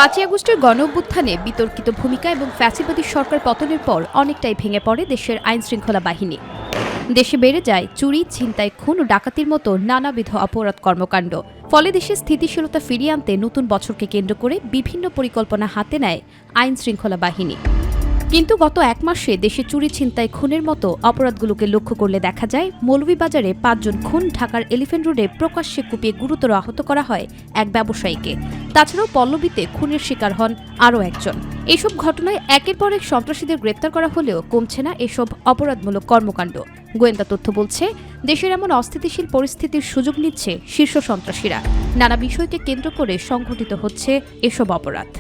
5ই আগস্টের গণঅভ্যুত্থানে বিতর্কিত ভূমিকা এবং ফ্যাসিবাদী সরকার পতনের পর অনেকটাই ভেঙে পড়ে দেশের আইনশৃঙ্খলা বাহিনী। দেশে বেড়ে যায় চুরি, ছিনতাই, খুন ও ডাকাতির মতো নানাবিধ অপরাধ কর্মকাণ্ড। ফলে দেশে স্থিতিশীলতা ফিরিয়ে আনতে নতুন বছরকে কেন্দ্র করে বিভিন্ন পরিকল্পনা হাতে নেয় আইনশৃঙ্খলা বাহিনী। কিন্তু গত এক মাসে দেশে চুরি, ছিনতাই, খুনের মতো অপরাধগুলোকে লক্ষ্য করলে দেখা যায় মৌলভীবাজারে 5 জন খুন, ঢাকার এলিফ্যান্ট রোডে প্রকাশ্যে কুপিয়ে গুরুতর আহত করা হয় এক ব্যবসায়ীকে। তাছাড়াও পল্লবীতে খুনের শিকার হন আরও একজন। এইসব ঘটনায় একের পর এক সন্ত্রাসীদের গ্রেপ্তার করা হলেও কমছে না এসব অপরাধমূলক কর্মকাণ্ড। গোয়েন্দা তথ্য বলছে, দেশের এমন অস্থিতিশীল পরিস্থিতির সুযোগ নিচ্ছে শীর্ষ সন্ত্রাসীরা। নানা বিষয়কে কেন্দ্র করে সংঘটিত হচ্ছে এসব অপরাধ।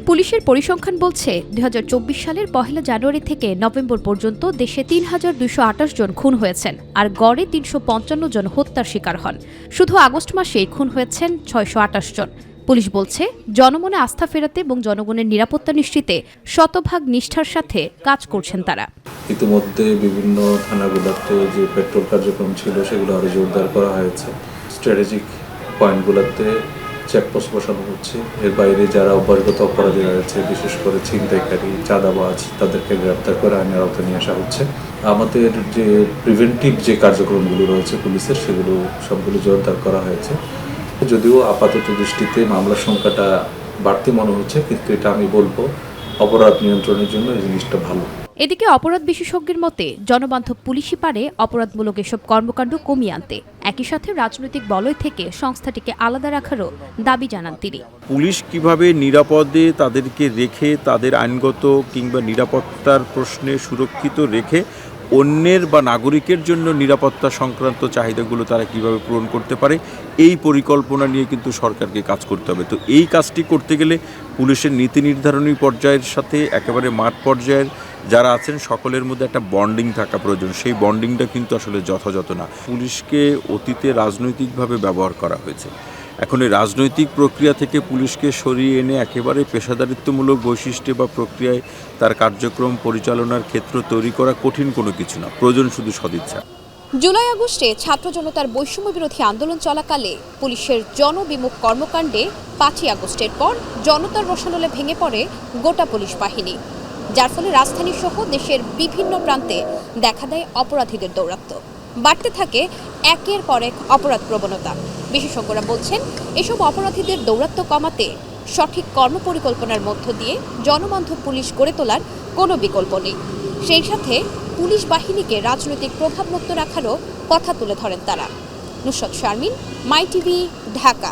পুলিশের পরিসংখ্যান বলছে 2024 সালের 1 জানুয়ারি থেকে নভেম্বর পর্যন্ত দেশে 3228 জন খুন হয়েছেন, আর গড়ে 355 জন হত্যার শিকার হন। শুধু আগস্ট মাসেই খুন হয়েছেন 628 জন। পুলিশ বলছে, জনমনে আস্থা ফেরাতে এবং জনগণের নিরাপত্তা নিশ্চিতে শতভাগ নিষ্ঠার সাথে কাজ করছেন তারা। ইতিমধ্যে বিভিন্ন থানাগুলোতে যে পেট্রোল কার্যক্রম ছিল সেগুলো আরও জোরদার করা হয়েছে। স্ট্র্যাটেজিক পয়েন্টগুলোতে চেকপোস্ট বসানো হচ্ছে। এর বাইরে যারা বহির্গত অপরাধী রয়েছে, বিশেষ করে ছিনতাইকারী, চাঁদাবাজ, তাদেরকে গ্রেপ্তার করে আইনের আওতায় নিয়ে আসা হচ্ছে। আমাদের যে প্রিভেন্টিভ যে কার্যক্রমগুলো রয়েছে পুলিশের, সেগুলো সবগুলো জোরদার করা হয়েছে। যদিও আপাতত দৃষ্টিতে মামলার সংখ্যাটা বাড়তি মনে হচ্ছে, কিন্তু এটা আমি বলবো অপরাধ নিয়ন্ত্রণের জন্য এই জিনিসটা ভালো। এদিকে অপরাধ বিশেষজ্ঞের মতে, জনবান্ধব পুলিশই পারে অপরাধমূলক এসব কর্মকাণ্ড কমিয়ে আনতে। একই সাথে রাজনৈতিক বলয় থেকে সংস্থাটিকে আলাদা রাখারও দাবি জানান তিনি। পুলিশ কিভাবে নিরাপদে তাদেরকে রেখে, তাদের আইনগত কিংবা নিরাপত্তার প্রশ্নে সুরক্ষিত রেখে অন্যের বা নাগরিকের জন্য নিরাপত্তা সংক্রান্ত চাহিদাগুলো তারা কিভাবে পূরণ করতে পারে, এই পরিকল্পনা নিয়ে কিন্তু সরকারকে কাজ করতে হবে। তো এই কাজটি করতে গেলে পুলিশের নীতি নির্ধারণী পর্যায়ের সাথে একেবারে মাঠ পর্যায়ের যারা আছেন সকলের মধ্যে একটা বন্ডিং থাকা প্রয়োজন। সেই বন্ডিংটা কিন্তু আসলে যথাযথ না। পুলিশকে অতীতে রাজনৈতিকভাবে ব্যবহার করা হয়েছে। এখন এই রাজনৈতিক প্রক্রিয়া থেকে পুলিশকে সরিয়ে এনে একেবারে পেশাদারিত্বমূলক বৈশিষ্ট্য বা প্রক্রিয়ায় তার কার্যক্রম পরিচালনার ক্ষেত্র তৈরি করা কঠিন কোনো কিছু না, প্রয়োজন শুধু সদিচ্ছা। জুলাই আগস্টে ছাত্র জনতার বৈষম্য বিরোধী আন্দোলন চলাকালে পুলিশের জনবিমুখ কর্মকাণ্ডে 5ই আগস্টের পর জনতার রোষানলে ভেঙে পড়ে গোটা পুলিশ বাহিনী, যার ফলে রাজধানী সহ দেশের বিভিন্ন প্রান্তে দেখা দেয় অপরাধীদের দৌরাত্ম্য। বাড়তে থাকে একের পর এক অপরাধ প্রবণতা। বিশেষজ্ঞরা বলছেন, এসব অপরাধীদের দৌরাত্ম্য কমাতে সঠিক কর্মপরিকল্পনার মধ্য দিয়ে জনবান্ধব পুলিশ গড়ে তোলার কোনো বিকল্প নেই। সেই সাথে পুলিশ বাহিনীকে রাজনৈতিক প্রভাবমুক্ত রাখারও কথা তুলে ধরেন তারা। নুসরাত শারমিন, মাই টিভি, ঢাকা।